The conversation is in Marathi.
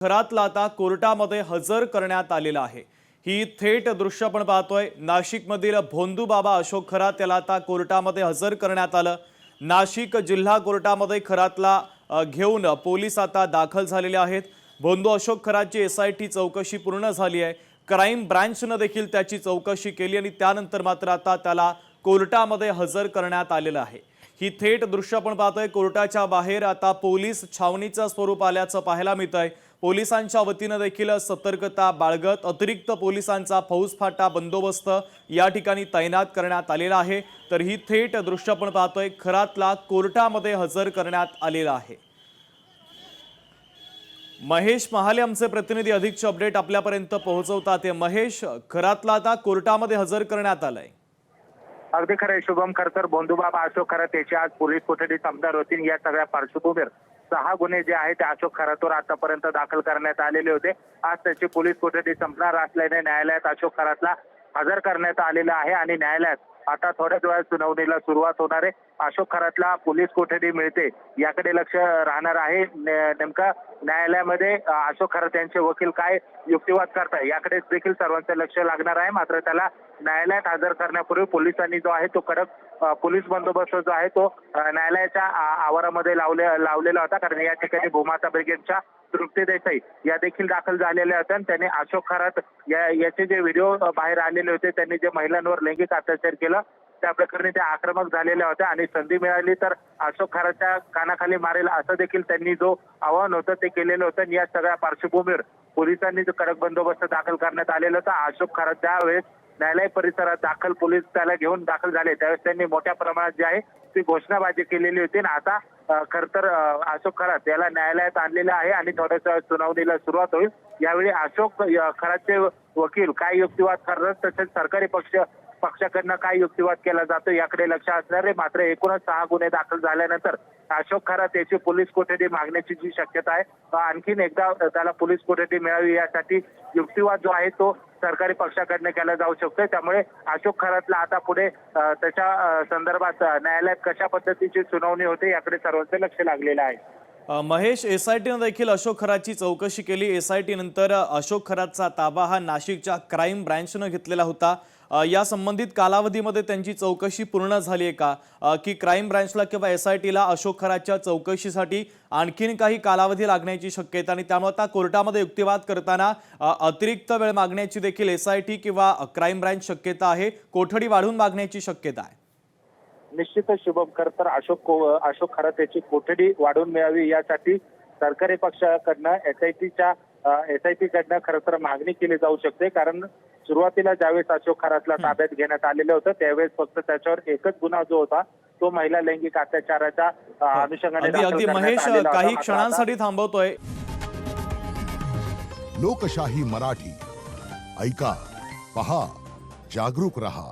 खरातला आता कोर्टामध्ये हजर करण्यात आलेला आहे। ही थेट दृश्य आपण पाहतोय। नाशिकमधील भोंदू बाबा अशोक खरात याला आता कोर्टामध्ये हजर करण्यात आलं। नाशिक जिल्हा कोर्टामध्ये खरातला घेऊन पोलीस आता दाखल झालेले आहेत। भोंदू अशोक खरातची एसआयटी चौकशी पूर्ण झाली आहे। क्राइम ब्रांचने देखील त्याची चौकशी केली आणि त्यानंतर मात्र आता त्याला कोर्टामध्ये हजर करण्यात आलेलं आहे। ही थेट दृश्य आपण पाहतोय। कोर्टाच्या बाहेर आता पोलीस छावणीचं स्वरूप आल्याचं पाहायला मिळतंय। पोलिसांच्या वतीने देखील सतर्कता बाळगत अतिरिक्त पोलिसांचा फौजफाटा बंदोबस्त या ठिकाणी तैनात करण्यात आलेला आहे। तर ही थेट दृश्य आपण पाहतोय। खरातला कोर्टामध्ये हजर करण्यात आलेला आहे। महेश महाले आमचे प्रतिनिधी अधिकचे अपडेट आपल्यापर्यंत पोहोचवतात। महेश, खरातला आता कोर्टामध्ये हजर करण्यात आलंय। अगदी खरं शुभम, खरं तर भोंदूबाबा अशोक खरात याची आज पोलीस कोठडीत आमदार होतील। या सगळ्या पार्श्वभूमीवर 6 गुन्हे जे आहेत ते अशोक खरातवर आतापर्यंत दाखल करण्यात आलेले होते। आज त्याची पोलीस कोठडी संपणार असल्याने न्यायालयात अशोक खरातला हजर करण्यात आलेला आहे आणि न्यायालयात आता थोड्याच वेळात सुनावणीला सुरुवात होणार आहे। अशोक खरातला पोलीस कोठडी मिळते याकडे लक्ष राहणार आहे। नेमका न्यायालयामध्ये अशोक खरात यांचे वकील काय युक्तिवाद करताय याकडे देखील सर्वांचं लक्ष लागणार आहे। मात्र त्याला न्यायालयात हजर करण्यापूर्वी पोलिसांनी जो आहे तो कडक पोलीस बंदोबस्त जो आहे तो न्यायालयाच्या आवारामध्ये लावलेला होता। कारण या ठिकाणी भूमाता ब्रिगेडच्या तृप्ती देसाई या देखील दाखल झालेल्या होत्या। त्यांनी अशोक खरात याचे जे व्हिडिओ बाहेर आलेले होते, त्यांनी जे महिलांवर लैंगिक अत्याचार केला त्या प्रकरणी ते आक्रमक झालेल्या होत्या आणि संधी मिळाली तर अशोक खरातच्या कानाखाली मारेल असं देखील त्यांनी जो आवाहन होतं ते केलेलं होतं। या सगळ्या पार्श्वभूमीवर पोलिसांनी जो कडक बंदोबस्त दाखल करण्यात आलेला होता। अशोक खरात त्यावेळेस न्यायालय परिसरात दाखल पोलीस त्याला घेऊन दाखल झाले त्यावेळेस त्यांनी मोठ्या प्रमाणात जे आहे ती घोषणाबाजी केलेली होती। आता खरं तर अशोक खरात याला न्यायालयात आणलेलं आहे आणि थोड्याच सुनावणीला सुरुवात होईल। यावेळी अशोक खरातचे वकील काय युक्तिवाद करतात तसेच सरकारी पक्षाकडनं काय युक्तिवाद केला जातो याकडे लक्ष असणार आहे। मात्र एकूणच 6 गुन्हे दाखल झाल्यानंतर अशोक खरात याची पोलीस कोठडी मागण्याची जी शक्यता आहे आणखीन एकदा त्याला पोलीस कोठडी मिळावी यासाठी युक्तिवाद जो आहे तो सरकारी पक्षाकडनं केला जाऊ शकतो। त्यामुळे अशोक खरातला आता पुढे त्याच्या संदर्भात न्यायालयात कशा पद्धतीची सुनावणी होते याकडे सर्वांचं लक्ष लागलेलं आहे। महेश, एसआयटीने देखील अशोक खरातची चौकशी केली। एसआयटी नंतर अशोक खरातचा ताबा हा नाशिकच्या क्राइम ब्रांचने घेतलेला होता। या संबंधित कालावधीमध्ये त्यांची चौकशी पूर्ण झाली आहे का, की क्राइम ब्रांचला किंवा एसआयटीला अशोक खरातच्या चौकशीसाठी आणखीन काही कालावधी लागण्याची शक्यता आणि त्यामुळे आता कोर्टामध्ये युक्तिवाद करताना अतिरिक्त वेळ मागण्याची देखील एसआयटी किंवा क्राइम ब्रांच शक्यता आहे, कोठडी वाढवून मागण्याची शक्यता आहे? निश्चितच शुभम, खरं तर अशोक खरात याची कोठडी वाढवून मिळावी यासाठी सरकारी पक्षाकडनं एसआयटी कडनं खरं तर मागणी केली जाऊ शकते। कारण सुरुवातीला ज्यावेळेस अशोक खरातला ताब्यात घेण्यात आलेलं होतं त्यावेळेस फक्त त्याच्यावर एकच गुन्हा जो होता तो महिला लैंगिक अत्याचाराच्या अनुषंगाने अगदी महेश, काही क्षणांसाठी थांबवतोय। लोकशाही मराठी ऐका, पहा, जागरूक रहा।